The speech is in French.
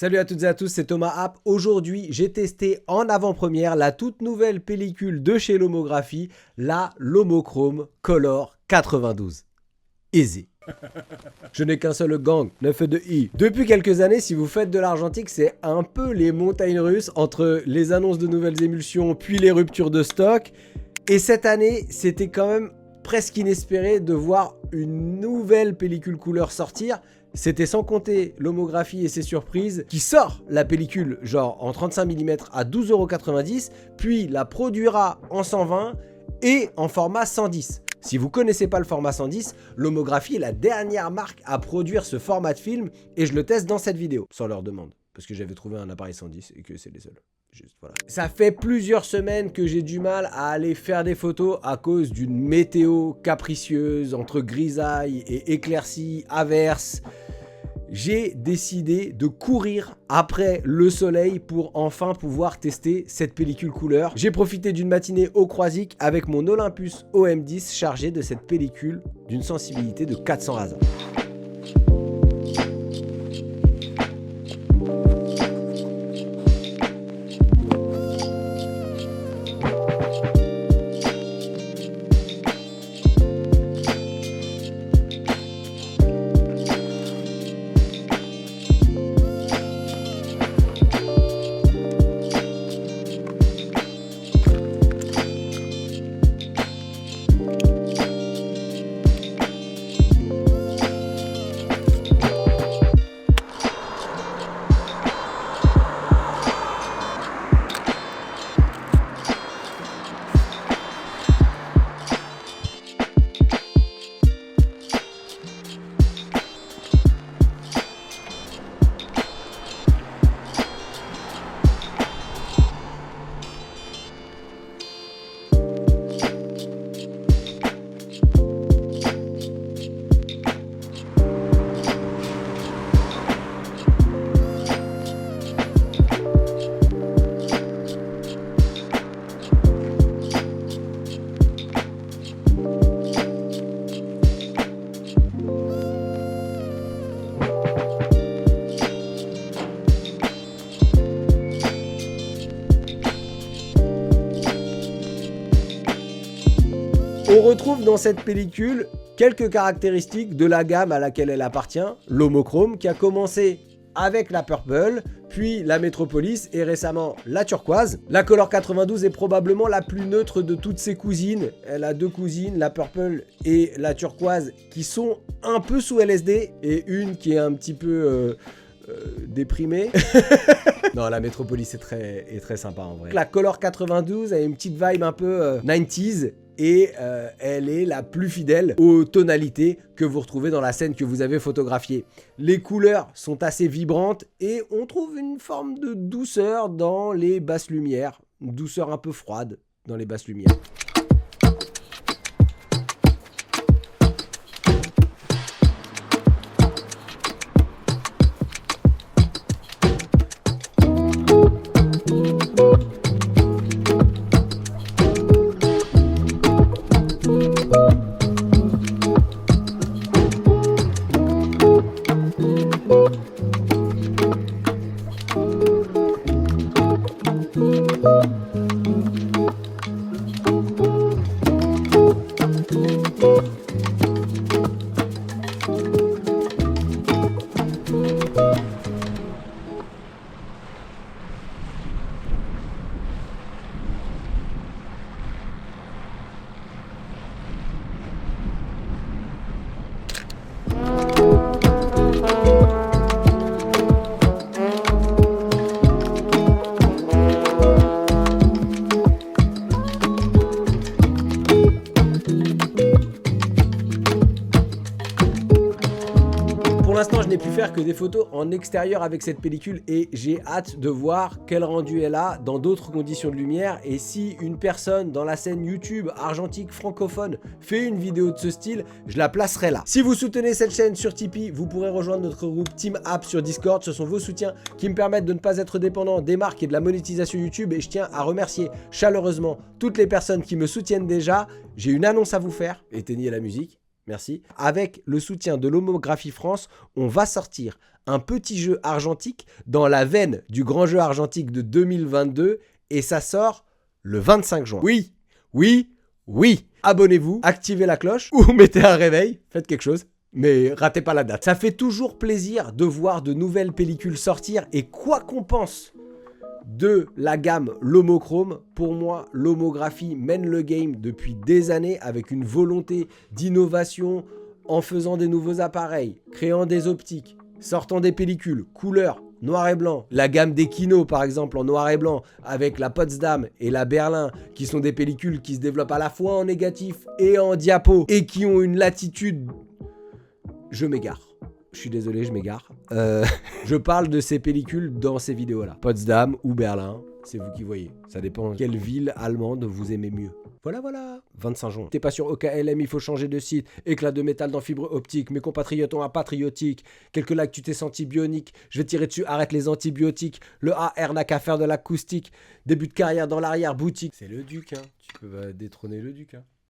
Salut à toutes et à tous, c'est Thomas App. Aujourd'hui, j'ai testé en avant-première la toute nouvelle pellicule de chez Lomographie, la Lomochrome Color 92. Easy. Je n'ai qu'un seul gang, 9 de I. Depuis quelques années, si vous faites de l'argentique, c'est un peu les montagnes russes entre les annonces de nouvelles émulsions puis les ruptures de stock. Et cette année, c'était quand même presque inespéré de voir une nouvelle pellicule couleur sortir. C'était sans compter Lomographie et ses surprises qui sort la pellicule genre en 35 mm à 12,90 €, puis la produira en 120 et en format 110. Si vous connaissez pas le format 110, Lomographie est la dernière marque à produire ce format de film et je le teste dans cette vidéo, sans leur demande, parce que j'avais trouvé un appareil 110 et que c'est les seuls. Juste, voilà. Ça fait plusieurs semaines que j'ai du mal à aller faire des photos à cause d'une météo capricieuse entre grisaille et éclaircie, averse. J'ai décidé de courir après le soleil pour enfin pouvoir tester cette pellicule couleur. J'ai profité d'une matinée au Croisic avec mon Olympus OM10 chargé de cette pellicule d'une sensibilité de 400 ASA. On retrouve dans cette pellicule quelques caractéristiques de la gamme à laquelle elle appartient, Lomochrome, qui a commencé avec la Purple, puis la Metropolis et récemment la Turquoise. La Color 92 est probablement la plus neutre de toutes ses cousines. Elle a deux cousines, la Purple et la Turquoise, qui sont un peu sous LSD et une qui est un petit peu déprimée. Non, la Metropolis est très sympa en vrai. La Color 92 a une petite vibe un peu 90s. Et elle est la plus fidèle aux tonalités que vous retrouvez dans la scène que vous avez photographiée. Les couleurs sont assez vibrantes et on trouve une forme de douceur dans les basses lumières. Une douceur un peu froide dans les basses lumières. Pour l'instant, je n'ai pu faire que des photos en extérieur avec cette pellicule et j'ai hâte de voir quel rendu elle a dans d'autres conditions de lumière et si une personne dans la scène YouTube argentique francophone fait une vidéo de ce style, je la placerai là. Si vous soutenez cette chaîne sur Tipeee, vous pourrez rejoindre notre groupe Team App sur Discord. Ce sont vos soutiens qui me permettent de ne pas être dépendant des marques et de la monétisation YouTube et je tiens à remercier chaleureusement toutes les personnes qui me soutiennent déjà. J'ai une annonce à vous faire. Éteignez la musique. Merci. Avec le soutien de Lomographie France, on va sortir un petit jeu argentique dans la veine du grand jeu argentique de 2022 et ça sort le 25 juin. Oui, oui, oui. Abonnez-vous, activez la cloche ou mettez un réveil, faites quelque chose. Mais ratez pas la date. Ça fait toujours plaisir de voir de nouvelles pellicules sortir et quoi qu'on pense de la gamme Lomochrome, pour moi, Lomographie mène le game depuis des années avec une volonté d'innovation en faisant des nouveaux appareils, créant des optiques, sortant des pellicules, couleur, noir et blanc. La gamme des Kino, par exemple, en noir et blanc, avec la Potsdam et la Berlin, qui sont des pellicules qui se développent à la fois en négatif et en diapo, et qui ont une latitude... Je m'égare. Je suis désolé, je m'égare. Je parle de ces pellicules dans ces vidéos-là. Potsdam ou Berlin, c'est vous qui voyez. Ça dépend quelle ville allemande vous aimez mieux. Voilà. 25 juin. T'es pas sur OKLM, il faut changer de site. Éclat de métal dans fibre optique. Mes compatriotes ont un patriotique. Quelques là que tu t'es senti bionique. Je vais tirer dessus, arrête les antibiotiques. Le AR n'a qu'à faire de l'acoustique. Début de carrière dans l'arrière-boutique. C'est le duc, hein. Tu peux détrôner le duc, hein.